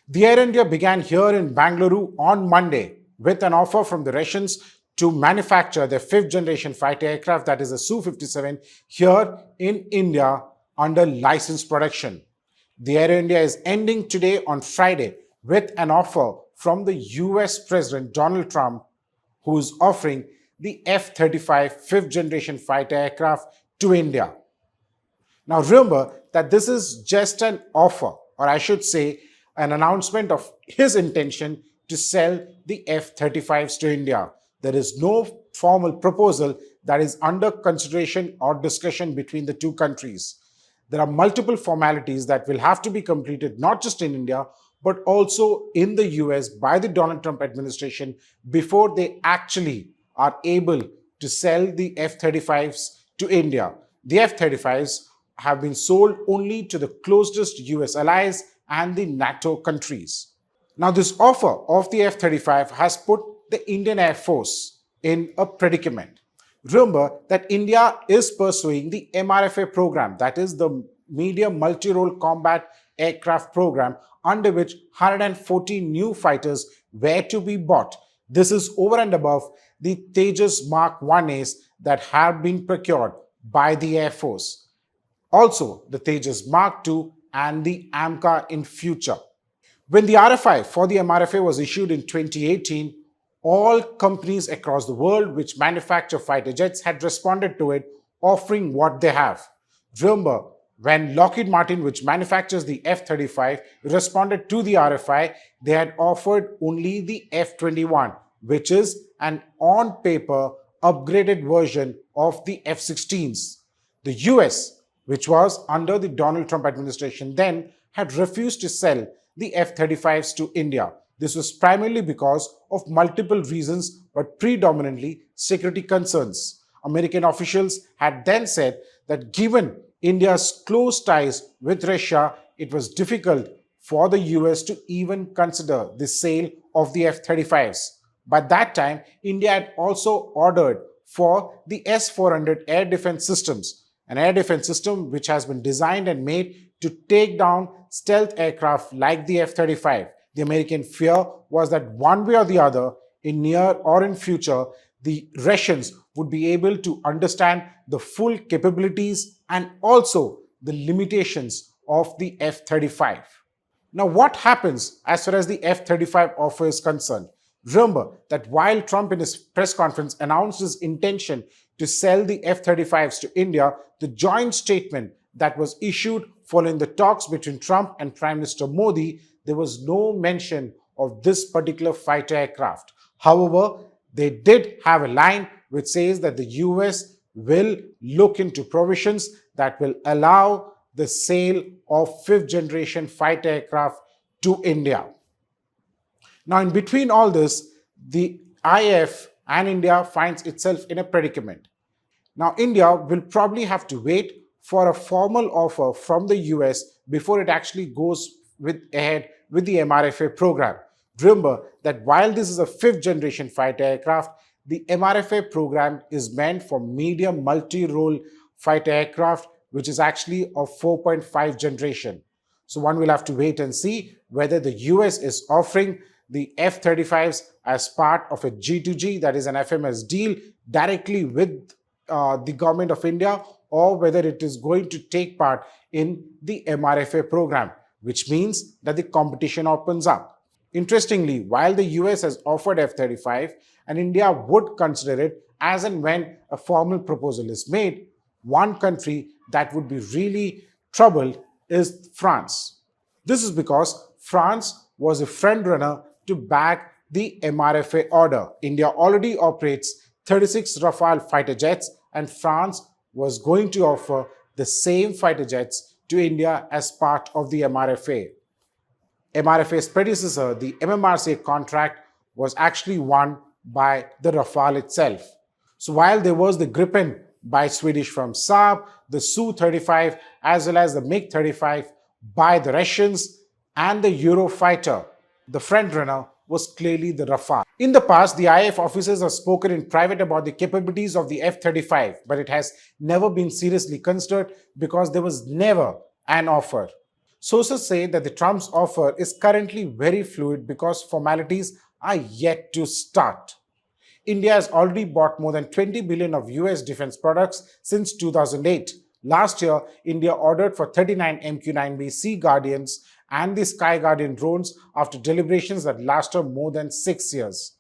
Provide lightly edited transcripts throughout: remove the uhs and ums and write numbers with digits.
The Air India began here in Bangalore on Monday with an offer from the Russians to manufacture their fifth generation fighter aircraft, that is a Su-57, here in India under licensed production. The Air India is ending today on Friday with an offer from the US President Donald Trump, who is offering the F-35 fifth generation fighter aircraft to India. Now remember that this is just an offer, or I should say an announcement of his intention to sell the F-35s to India. There is no formal proposal that is under consideration or discussion between the two countries. There are multiple formalities that will have to be completed not just in India but also in the US by the Donald Trump administration before they actually are able to sell the F-35s to India. The F-35s have been sold only to the closest US allies and the NATO countries. Now, this offer of the F-35 has put the Indian Air Force in a predicament. Remember that India is pursuing the MRFA program, that is the Medium Multi-Role Combat Aircraft program, under which 140 new fighters were to be bought. This is over and above the Tejas Mark 1As that have been procured by the Air Force. Also, the Tejas Mark II and the AMCA in future. When the RFI for the MRFA was issued in 2018, all companies across the world which manufacture fighter jets had responded to it, offering what they have. Remember, when Lockheed Martin, which manufactures the F-35, responded to the RFI, they had offered only the F-21, which is an on-paper upgraded version of the F-16s. The US, which was under the Donald Trump administration then, had refused to sell the F-35s to India. This was primarily because of multiple reasons, but predominantly security concerns. American officials had then said that given India's close ties with Russia, it was difficult for the US to even consider the sale of the F-35s. By that time, India had also ordered for the S-400 air defense systems, an air defense system which has been designed and made to take down stealth aircraft like the F-35. The American fear was that one way or the other, in near or in future, the Russians would be able to understand the full capabilities and also the limitations of the F-35. Now, what happens as far as the F-35 offer is concerned? Remember that while Trump in his press conference announced his intention to sell the F-35s to India, the joint statement that was issued following the talks between Trump and Prime Minister Modi, there was no mention of this particular fighter aircraft. However, they did have a line which says that the US will look into provisions that will allow the sale of fifth generation fighter aircraft to India. Now, in between all this, the IF and India finds itself in a predicament. Now, India will probably have to wait for a formal offer from the US before it actually goes ahead with the MRFA program. Remember that while this is a fifth generation fighter aircraft, the MRFA program is meant for medium multi-role fighter aircraft, which is actually of 4.5 generation. So one will have to wait and see whether the US is offering the F-35s as part of a G2G, that is an FMS deal, directly with the government of India, or whether it is going to take part in the MRFA program, which means that the competition opens up. Interestingly, while the US has offered F-35 and India would consider it as and when a formal proposal is made, one country that would be really troubled is France. This is because France was a frontrunner to back the MRFA order. India already operates 36 Rafale fighter jets, and France was going to offer the same fighter jets to India as part of the MRFA. MRFA's predecessor, the MMRCA contract, was actually won by the Rafale itself. So while there was the Gripen by Swedish firm Saab, the Su-35 as well as the MiG-35 by the Russians, and the Eurofighter, the frontrunner was clearly the Rafale. In the past, the IF officers have spoken in private about the capabilities of the F-35, but it has never been seriously considered because there was never an offer. Sources say that the Trump's offer is currently very fluid because formalities are yet to start. India has already bought more than 20 billion of US defense products since 2008. Last year, India ordered for 39 MQ-9B Sea Guardians and the Sky Guardian drones after deliberations that lasted more than 6 years.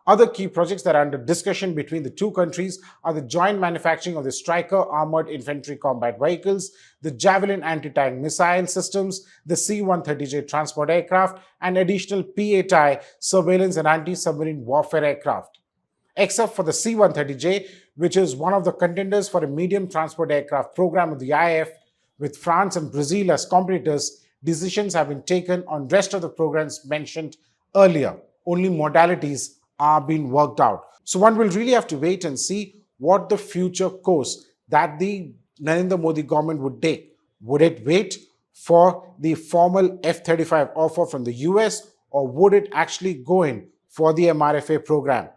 Other key projects that are under discussion between the two countries are the joint manufacturing of the Striker armored infantry combat vehicles, the Javelin anti-tank missile systems, the C-130J transport aircraft, and additional P-8I surveillance and anti-submarine warfare aircraft. Except for the C-130J, which is one of the contenders for a medium transport aircraft program of the IAF, with France and Brazil as competitors, decisions have been taken on rest of the programs mentioned earlier. Only modalities are being worked out. So one will really have to wait and see what the future course that the Narendra Modi government would take. Would it wait for the formal F-35 offer from the US, or would it actually go in for the MRFA program?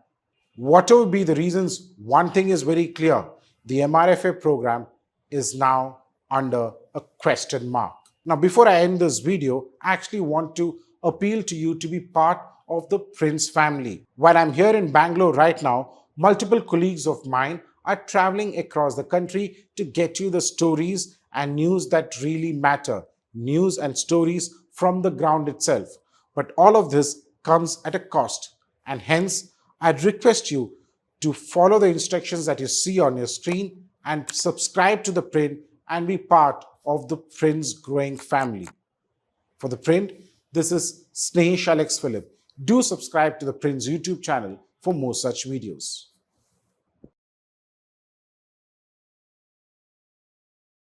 Whatever be the reasons, one thing is very clear. The MRFA program is now under a question mark. Now, before I end this video, I actually want to appeal to you to be part of the Prince family. While I'm here in Bangalore right now, multiple colleagues of mine are traveling across the country to get you the stories and news that really matter. News and stories from the ground itself. But all of this comes at a cost, and hence I'd request you to follow the instructions that you see on your screen and subscribe to The Print and be part of the Print's growing family. For The Print, this is Snehesh Alex Philip. Do subscribe to The Print's YouTube channel for more such videos.